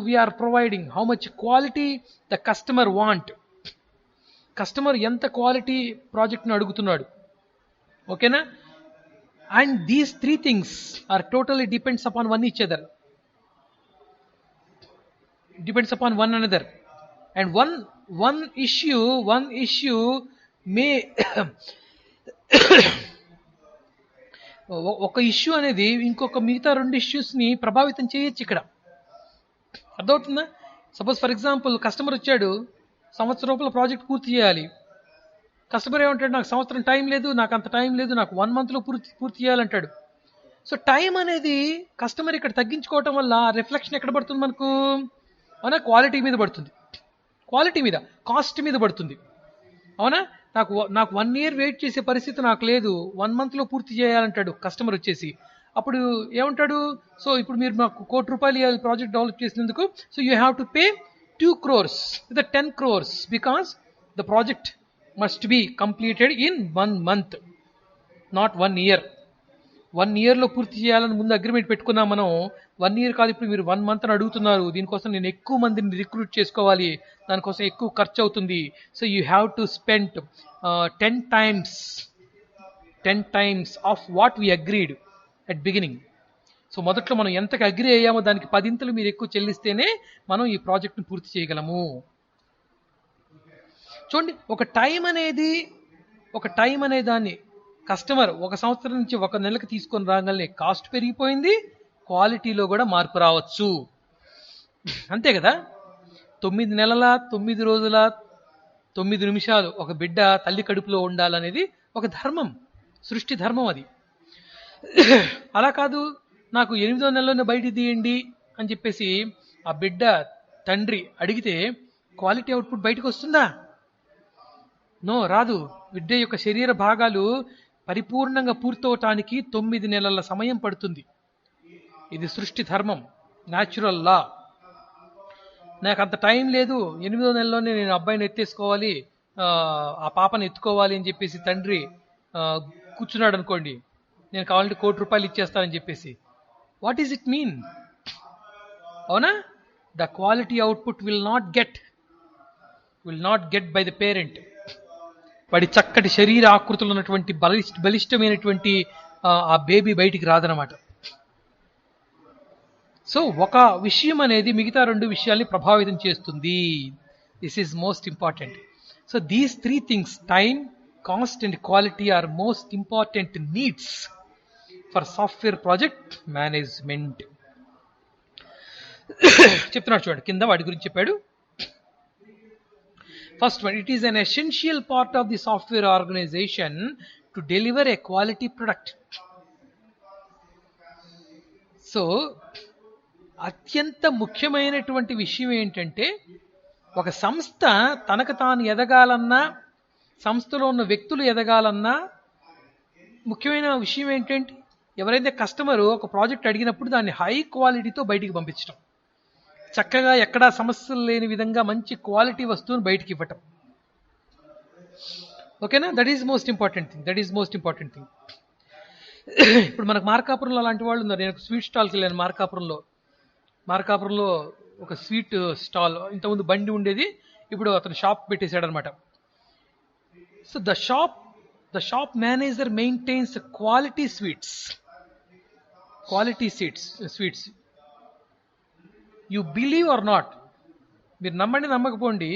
A: we are providing, how much quality the customer want. Customer ఎంత క్వాలిటీ ప్రాజెక్ట్ను అడుగుతున్నాడు. ఓకేనా, and these 3 things are totally depends upon one each other, depends upon one another. And one issue may ఒక issue అనేది ఇంకొక మిగతా 2 ఇష్యూస్ని ప్రభావితం చేయొచ్చు ఇక్కడ. అర్థమవుతుందా? సపోజ్ ఫర్ ఎగ్జాంపుల్ కస్టమర్ వచ్చాడు, సంవత్సరం లోపల ప్రాజెక్ట్ పూర్తి చేయాలి. కస్టమర్ ఏమంటాడు, నాకు సంవత్సరం టైం లేదు, నాకు అంత టైం లేదు, నాకు 1 monthలో పూర్తి చేయాలంటాడు. సో టైం అనేది కస్టమర్ ఇక్కడ తగ్గించుకోవటం వల్ల రిఫ్లెక్షన్ ఎక్కడ పడుతుంది మనకు? అవునా, క్వాలిటీ మీద పడుతుంది, క్వాలిటీ మీద, కాస్ట్ మీద పడుతుంది. అవునా, నాకు 1 year వెయిట్ చేసే పరిస్థితి నాకు లేదు, 1 monthలో పూర్తి చేయాలంటాడు కస్టమర్ వచ్చేసి. అప్పుడు ఏమంటాడు, సో ఇప్పుడు మీరు నాకు ₹1,00,00,000 ప్రాజెక్ట్ డెవలప్ చేసినందుకు, so you have to pay 2 crores లేదా 10 crores because the project must be completed in 1 month, not 1 year. 1 yearలో పూర్తి చేయాలని ముందు అగ్రిమెంట్ పెట్టుకున్నాం మనం. 1 year కాదు, ఇప్పుడు మీరు 1 month అని అడుగుతున్నారు. దీనికోసం నేను ఎక్కువ మందిని రిక్రూట్ చేసుకోవాలి, దానికోసం ఎక్కువ ఖర్చు అవుతుంది. So you have to spend 10 times of what we agreed at beginning. So మొదట్లో మనం ఎంతకు అగ్రీ అయ్యామో దానికి 10 మీరు ఎక్కువ చెల్లిస్తేనే మనం ఈ ప్రాజెక్ట్ని పూర్తి చేయగలము. చూడండి, ఒక టైం అనే దాన్ని కస్టమర్ 1 సంవత్సరం నుంచి 1 నెలకి తీసుకొని రాగానే కాస్ట్ పెరిగిపోయింది, క్వాలిటీలో కూడా మార్పు రావచ్చు. అంతే కదా? 9 నెలల 9 రోజుల 9 నిమిషాలు ఒక బిడ్డ తల్లి కడుపులో ఉండాలనేది ఒక ధర్మం, సృష్టి ధర్మం అది. అలా కాదు, నాకు 8వ నెలలోనే బయట తీయండి అని చెప్పేసి ఆ బిడ్డ తండ్రి అడిగితే క్వాలిటీ అవుట్పుట్ బయటకు వస్తుందా? నో, రాదు. బిడ్డ యొక్క శరీర భాగాలు పరిపూర్ణంగా పూర్తవటానికి 9 నెలల సమయం పడుతుంది. ఇది సృష్టి ధర్మం, న్యాచురల్ లా. నాకు అంత టైం లేదు, 8వ నెలలోనే నేను అబ్బాయిని ఎత్తేసుకోవాలి, ఆ పాపను ఎత్తుకోవాలి అని చెప్పేసి తండ్రి కూర్చున్నాడు అనుకోండి, నేను కావాలంటే ₹1,00,00,000 ఇచ్చేస్తానని చెప్పేసి. What is it mean? అవునా, the quality output will not get by the parent. వాడి చక్కటి శరీర ఆకృతులు ఉన్నటువంటి బలిష్టమైనటువంటి ఆ బేబీ బయటికి రాదనమాట. సో ఒక విషయం అనేది మిగతా 2 విషయాల్ని ప్రభావితం చేస్తుంది. This is most important. So these three things, time, cost and quality, are most important needs for software project management. చెప్తున్నాడు చూడండి, కింద వాటి గురించి చెప్పాడు. First one, it is an essential part of the software organization to deliver a quality product. So అత్యంత ముఖ్యమైనటువంటి విషయం ఏంటంటే, ఒక సంస్థ తనకు తాను ఎదగాలన్నా, సంస్థలో ఉన్న వ్యక్తులు ఎదగాలన్నా ముఖ్యమైన విషయం ఏంటంటే, ఎవరైతే కస్టమరు ఒక ప్రాజెక్ట్ అడిగినప్పుడు దాన్ని హై క్వాలిటీతో బయటికి పంపించడం, చక్కగా ఎక్కడా సమస్యలు లేని విధంగా మంచి క్వాలిటీ వస్తువుని బయటికి ఇవ్వటం. ఓకేనా? That is most important thing. ఇప్పుడు మనకు మార్కాపురంలో అలాంటి వాళ్ళు ఉన్నారు. నేను స్వీట్ స్టాల్కి వెళ్ళాను మార్కాపురంలో ఒక స్వీట్ స్టాల్. ఇంతకుముందు బండి ఉండేది, ఇప్పుడు అతను షాప్ పెట్టేశాడు అనమాట. So the shop manager maintains quality sweets. You believe are not, మీరు నమ్మండి నమ్మకపోండి,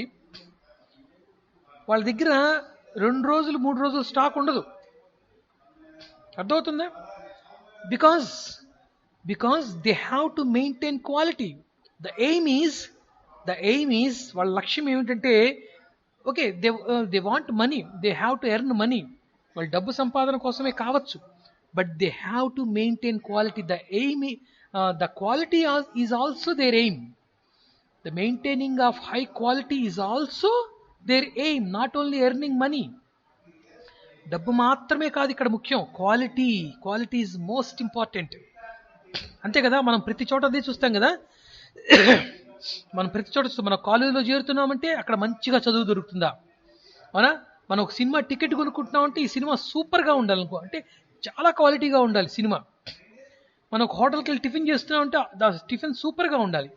A: వాళ్ళ దగ్గర 2 రోజులు 3 రోజులు స్టాక్ ఉండదు. అర్థమవుతుందా? Because they have to maintain quality. The aim is వాళ్ళ లక్ష్యం ఏమిటంటే, okay, they want money, they have to earn money, వాళ్ళ డబ్బు సంపాదన కోసమే కావచ్చు, but they have to maintain quality. The quality is also their aim. The maintaining of high quality is also their aim, not only earning money. డబ్బు మాత్రమే కాదు ఇక్కడ ముఖ్యం, క్వాలిటీ ఈజ్ మోస్ట్ ఇంపార్టెంట్. అంతే కదా, మనం ప్రతి చోట అదే చూస్తాం కదా. మనం ప్రతి చోట చూస్తాం, మన కాలేజీలో చేరుతున్నామంటే అక్కడ మంచిగా చదువు దొరుకుతుందా, అవునా? మనం ఒక సినిమా టికెట్ కొనుక్కుంటున్నామంటే ఈ సినిమా సూపర్గా ఉండాలనుకో, అంటే చాలా క్వాలిటీగా ఉండాలి సినిమా. మనం ఒక హోటల్కి వెళ్ళి టిఫిన్ చేస్తున్నామంటే టిఫిన్ సూపర్గా ఉండాలి,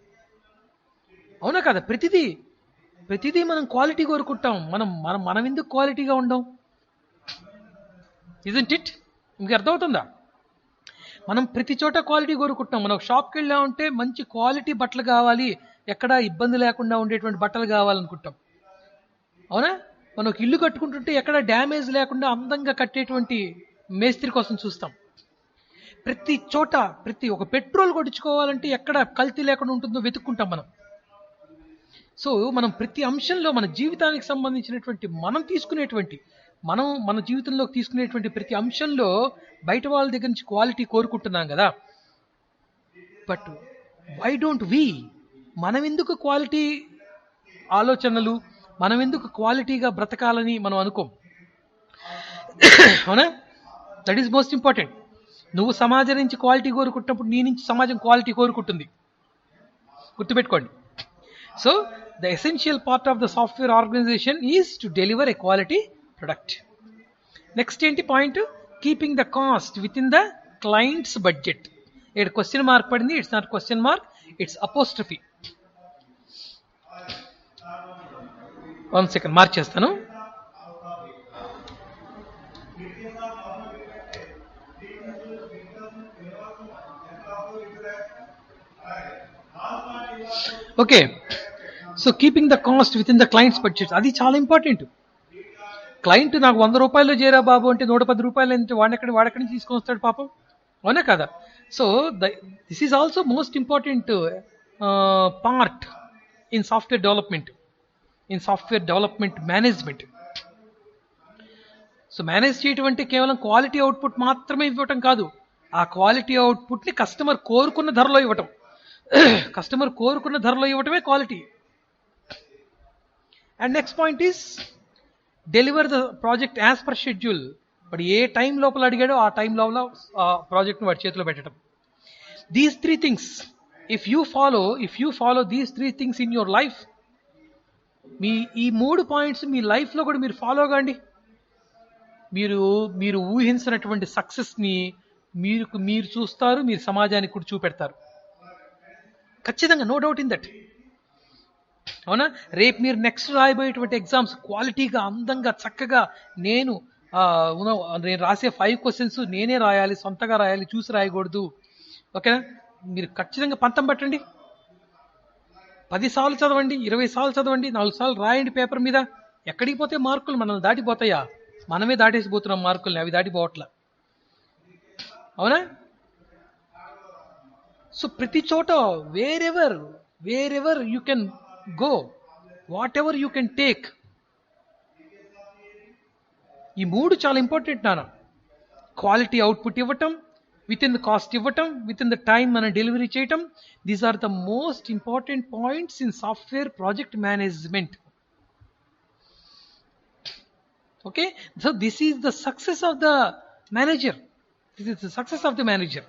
A: అవునా కదా? ప్రతిదీ మనం క్వాలిటీ కోరుకుంటాం. మనం ఎందుకు క్వాలిటీగా ఉండం? Isn't it? మీకు అర్థమవుతుందా? మనం ప్రతి చోట క్వాలిటీ కోరుకుంటాం. మనం షాప్కి వెళ్ళామంటే మంచి క్వాలిటీ బట్టలు కావాలి, ఎక్కడ ఇబ్బంది లేకుండా ఉండేటువంటి బట్టలు కావాలనుకుంటాం, అవునా? మనం ఒక ఇల్లు కట్టుకుంటుంటే ఎక్కడ డ్యామేజ్ లేకుండా అందంగా కట్టేటువంటి మేస్త్రి కోసం చూస్తాం. ప్రతి చోట ఒక పెట్రోల్ కొట్టించుకోవాలంటే ఎక్కడ కల్తీ లేకుండా ఉంటుందో వెతుక్కుంటాం మనం. సో మనం ప్రతి అంశంలో మన జీవితానికి సంబంధించినటువంటి మన జీవితంలోకి తీసుకునేటువంటి ప్రతి అంశంలో బయట వాళ్ళ దగ్గర నుంచి క్వాలిటీ కోరుకుంటున్నాం కదా. But why don't we? మనం ఎందుకు క్వాలిటీ ఆలోచనలు, మనం ఎందుకు క్వాలిటీగా బ్రతకాలని మనం అనుకోం, అవునా? That is most important. నువ్వు సమాజం నుంచి క్వాలిటీ కోరుకుంటున్నప్పుడు నీ నుంచి సమాజం క్వాలిటీ కోరుకుంటుంది, గుర్తుపెట్టుకోండి. So the essential part of the software organization is to deliver a quality product. Next ఏంటి point? Keeping the cost within the client's budget. ఇక్కడ క్వశ్చన్ మార్క్ పడింది. It's not question mark, it's apostrophe. 1 second mark చేస్తాను. Okay, so keeping the cost within the client's budget, అది చాలా important. Client నాకు 100 రూపాయలు చేరా బాబు అంటే 110 రూపాయలు అంటే వాడెక్కడి నుంచి తీసుకొని వస్తాడు పాపం, అవునా కదా? So this is also most important part in software development management. So manage చేయటం అంటే కేవలం క్వాలిటీ అవుట్పుట్ మాత్రమే ఇవ్వటం కాదు, ఆ క్వాలిటీ అవుట్పుట్ని కస్టమర్ కోరుకున్న ధరలో ఇవ్వటమే quality. And next point is deliver the project as per schedule. వాడు ఏ టైం లోపల అడిగాడో ఆ టైం లోపల ప్రాజెక్ట్ని వాడి చేతిలో పెట్టడం. These 3 things if you follow these 3 things in your life, ఈ 3 పాయింట్స్ మీ లైఫ్లో కూడా మీరు ఫాలో కాండి, మీరు ఊహించినటువంటి సక్సెస్ని మీరు చూస్తారు, మీరు సమాజానికి కూడా చూపెడతారు ఖచ్చితంగా, నో డౌట్ ఇన్ దట్, అవునా? రేపు మీరు నెక్స్ట్ రాయబోయేటువంటి ఎగ్జామ్స్ క్వాలిటీగా, అందంగా, చక్కగా నేను రాసే 5 క్వశ్చన్స్ నేనే రాయాలి, సొంతగా రాయాలి, చూసి రాయకూడదు, ఓకేనా? మీరు ఖచ్చితంగా పంతం పట్టండి. 10 సార్లు చదవండి, 20 సార్లు చదవండి, 4 సార్లు రాయండి పేపర్ మీద, ఎక్కడికి పోతే మార్కులు మనల్ని దాటిపోతాయా? మనమే దాటేసిపోతున్నాం మార్కుల్ని, అవి దాటిపోవట్లా. అవునా? సో ప్రతి చోట wherever you can go, whatever you can take, ఈ 3 చాలా ఇంపార్టెంట్ నాన్న. క్వాలిటీ అవుట్పుట్ ఇవ్వటం, విత్ ఇన్ ద కాస్ట్ ఇవ్వటం, విత్ ఇన్ ద టైం మనం డెలివరీ చేయటం, these are the most important points in software project management. Okay, so this is the success of the manager, this is the success of the manager.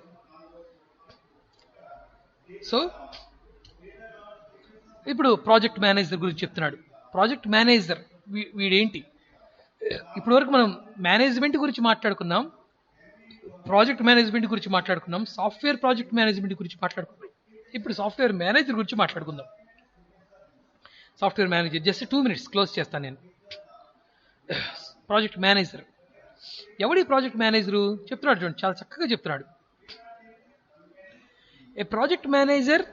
A: So ఇప్పుడు project manager గురించి చెప్తున్నాడు. Project manager వీడేంటి? ఇప్పటి వరకు మనం management గురించి మాట్లాడుకున్నాం, project management గురించి మాట్లాడుకున్నాం, సాఫ్ట్వేర్ ప్రాజెక్ట్ మేనేజ్మెంట్ గురించి మాట్లాడుకున్నాం. ఇప్పుడు సాఫ్ట్వేర్ మేనేజర్ గురించి మాట్లాడుకుందాం. Software manager just 2 minutes close చేస్తాను నేను. ప్రాజెక్ట్ మేనేజర్ ఎవడి? ప్రాజెక్ట్ మేనేజరు చెప్తున్నాడు చూడండి, చాలా చక్కగా చెప్తున్నాడు. A project manager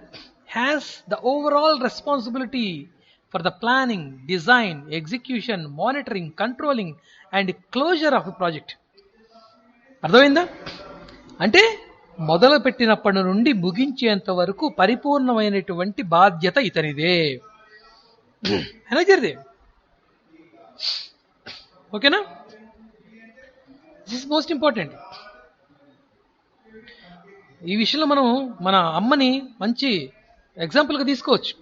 A: has the overall responsibility for the planning, design, execution, monitoring, controlling and closure of a project. అర్థమైందా? అంటే మొదలు పెట్టినప్పటి నుండి ముగించేంత వరకు పరిపూర్ణమైనటువంటి బాధ్యత ఇతనిదే, మేనేజర్దే. ఓకేనా? This is most important. ఈ విషయంలో మనం మన అమ్మని మంచి ఎగ్జాంపుల్గా తీసుకోవచ్చు.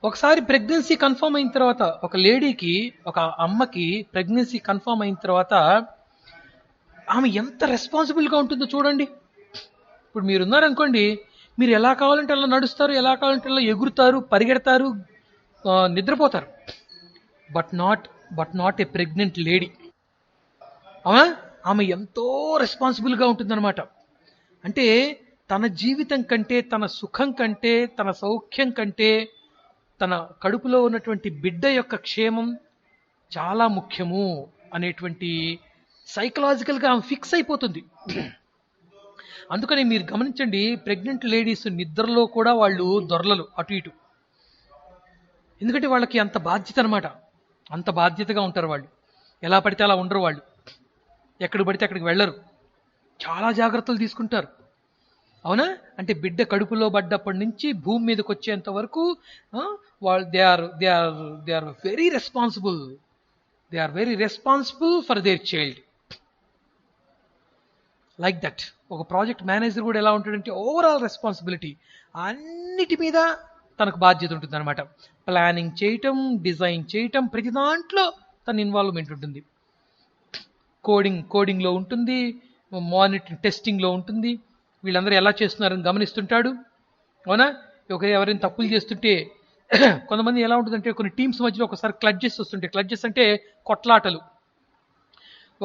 A: ఒకసారి ప్రెగ్నెన్సీ కన్ఫర్మ్ అయిన తర్వాత, ఒక లేడీకి, ఒక అమ్మకి ప్రెగ్నెన్సీ కన్ఫర్మ్ అయిన తర్వాత ఆమె ఎంత రెస్పాన్సిబుల్గా ఉంటుందో చూడండి. ఇప్పుడు మీరున్నారనుకోండి, మీరు ఎలా కావాలంటే అలా నడుస్తారు, ఎలా కావాలంటే అలా ఎగురుతారు, పరిగెడతారు, నిద్రపోతారు. But not a pregnant lady. అవునా? ఆమె ఎంతో రెస్పాన్సిబుల్గా ఉంటుందన్నమాట. అంటే తన జీవితం కంటే, తన సుఖం కంటే, తన సౌఖ్యం కంటే తన కడుపులో ఉన్నటువంటి బిడ్డ యొక్క క్షేమం చాలా ముఖ్యము అనేటువంటి సైకలాజికల్గా ఆమె ఫిక్స్ అయిపోతుంది. అందుకని మీరు గమనించండి, ప్రెగ్నెంట్ లేడీస్ నిద్రలో కూడా వాళ్ళు దొరలలు అటు ఇటు. ఎందుకంటే వాళ్ళకి అంత బాధ్యత అనమాట, అంత బాధ్యతగా ఉంటారు వాళ్ళు. ఎలా పడితే అలా ఉండరు వాళ్ళు, ఎక్కడికి పడితే అక్కడికి వెళ్ళరు, చాలా జాగ్రత్తలు తీసుకుంటారు. అవునా? అంటే బిడ్డ కడుపులో పడ్డప్పటి నుంచి భూమి మీదకి వచ్చేంత వరకు వాళ్ళు they are very responsible. They are very responsible for their child. Like that ఒక ప్రాజెక్ట్ మేనేజర్ కూడా ఎలా ఉంటాడంటే ఓవరాల్ రెస్పాన్సిబిలిటీ, అన్నిటి మీద తనకు బాధ్యత ఉంటుంది అనమాట. ప్లానింగ్ చేయటం, డిజైన్ చేయటం, ప్రతి దాంట్లో తన ఇన్వాల్వ్మెంట్ ఉంటుంది. కోడింగ్లో ఉంటుంది, మానిటరింగ్ టెస్టింగ్లో ఉంటుంది. వీళ్ళందరూ ఎలా చేస్తున్నారని గమనిస్తుంటాడు. అవునా? ఎవరైనా తప్పులు చేస్తుంటే కొంతమంది ఎలా ఉంటుందంటే, కొన్ని టీమ్స్ మధ్యలో ఒకసారి క్లడ్జెస్ వస్తుంటాయి. క్లడ్జెస్ అంటే కొట్లాటలు.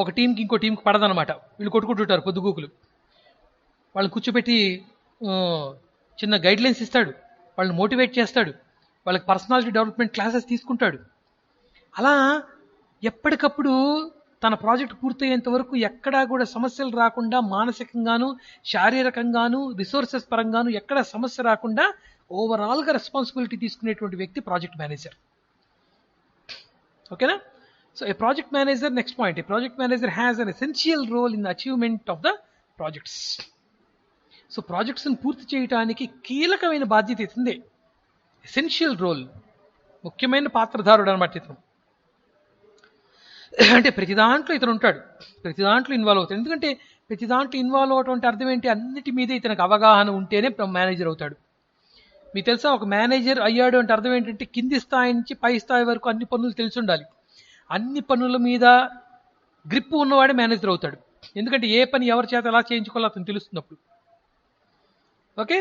A: ఒక టీంకి ఇంకో టీంకి పడదనమాట. వీళ్ళు కొట్టుకుంటుంటారు పొద్దుగూకులు. వాళ్ళని కూర్చోబెట్టి చిన్న గైడ్లైన్స్ ఇస్తాడు, వాళ్ళని మోటివేట్ చేస్తాడు, వాళ్ళకి పర్సనాలిటీ డెవలప్మెంట్ క్లాసెస్ తీసుకుంటాడు. అలా ఎప్పటికప్పుడు తన ప్రాజెక్ట్ పూర్తయ్యేంత వరకు ఎక్కడా కూడా సమస్యలు రాకుండా, మానసికంగాను శారీరకంగాను రిసోర్సెస్ పరంగాను ఎక్కడ సమస్య రాకుండా ఓవరాల్గా రెస్పాన్సిబిలిటీ తీసుకునేటువంటి వ్యక్తి ప్రాజెక్ట్ మేనేజర్. ఓకేనా? So a project manager, next point, a project manager has an essential role in the achievement of the projects. So ప్రాజెక్ట్స్ని పూర్తి చేయడానికి కీలకమైన బాధ్యత ఇతుంది. ఎసెన్షియల్ రోల్, ముఖ్యమైన పాత్రధారుడు అనమాట ఇతను. అంటే ప్రతి దాంట్లో ఇతను ఉంటాడు, ప్రతి దాంట్లో ఇన్వాల్వ్ అవుతాడు. ఎందుకంటే ప్రతి దాంట్లో ఇన్వాల్వ్ అవటం అంటే అర్థం ఏంటి? అన్నిటి మీద ఇతనికి అవగాహన ఉంటేనే మేనేజర్ అవుతాడు. మీకు తెలుసా, ఒక మేనేజర్ అయ్యాడు అంటే అర్థం ఏంటంటే కింది స్థాయి నుంచి పై స్థాయి వరకు అన్ని పనులు తెలిసి ఉండాలి. అన్ని పనుల మీద గ్రిప్ ఉన్నవాడే మేనేజర్ అవుతాడు. ఎందుకంటే ఏ పని ఎవరి చేత ఎలా చేయించుకోవాలో అతను తెలుస్తున్నప్పుడు. Okay,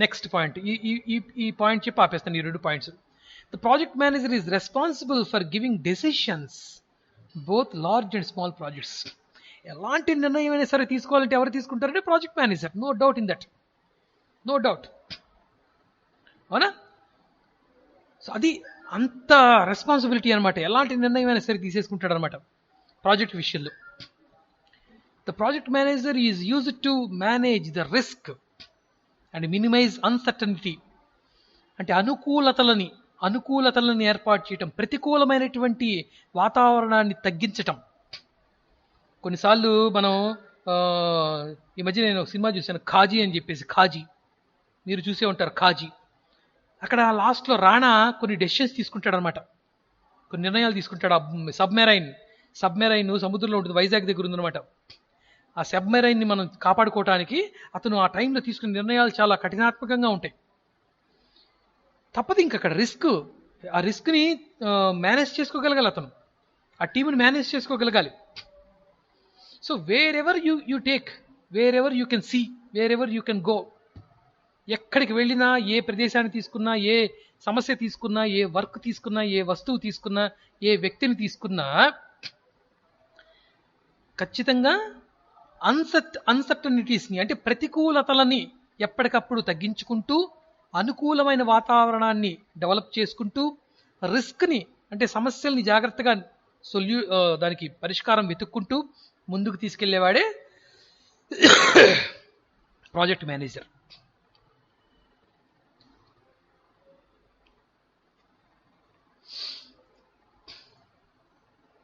A: next point. ఈ పాయింట్ చెప్పి ఆపేస్తాను, ఈ 2 points. The project manager is responsible for giving decisions both large and small projects. ఎలాంటి నిర్ణయం అయినా సరే తీసుకోవాలంటే ఎవరు తీసుకుంటారంటే project manager. No doubt in that, no doubt. అవునా? సో అది అంత రెస్పాన్సిబిలిటీ అనమాట. ఎలాంటి నిర్ణయం అయినా సరే తీసేసుకుంటాడు అనమాట ప్రాజెక్ట్ విషయంలో. The project manager is used to manage the risk and minimize uncertainty. అంటే అనుకూలతలను ఏర్పాటు చేయటం, ప్రతికూలమైనటువంటి వాతావరణాన్ని తగ్గించటం. కొన్నిసార్లు మనం ఆ, ఈ మధ్య నేను ఒక సినిమా చూశాను, ఖాజీ అని చెప్పేసి. ఖాజీ మీరు చూసే ఉంటారు. ఖాజీ అక్కడ లాస్ట్లో రాణా కొన్ని డెసిషన్స్ తీసుకుంటాడు అనమాట, కొన్ని నిర్ణయాలు తీసుకుంటాడు. సబ్మెరైన్ సముద్రంలో ఉంటుంది, వైజాగ్ దగ్గర ఉందన్నమాట. ఆ సబ్మెరైన్ని మనం కాపాడుకోవటానికి అతను ఆ టైంలో తీసుకునే నిర్ణయాలు చాలా కఠినాత్మకంగా ఉంటాయి. తప్పదు ఇంక అక్కడ ఆ రిస్క్ని మేనేజ్ చేసుకోగలగాలి అతను, ఆ టీంని మేనేజ్ చేసుకోగలగాలి. So wherever you take, wherever you can see, wherever you can go, ఎక్కడికి వెళ్ళినా, ఏ ప్రదేశాన్ని తీసుకున్నా, ఏ సమస్య తీసుకున్నా, ఏ వర్క్ తీసుకున్నా, ఏ వస్తువు తీసుకున్నా, ఏ వ్యక్తిని తీసుకున్నా, ఖచ్చితంగా అన్సర్టనిటీస్ని అంటే ప్రతికూలతలని ఎప్పటికప్పుడు తగ్గించుకుంటూ, అనుకూలమైన వాతావరణాన్ని డెవలప్ చేసుకుంటూ, రిస్క్ని అంటే సమస్యల్ని జాగ్రత్తగా దానికి పరిష్కారం వెతుక్కుంటూ ముందుకు తీసుకెళ్లేవాడే ప్రాజెక్ట్ మేనేజర్.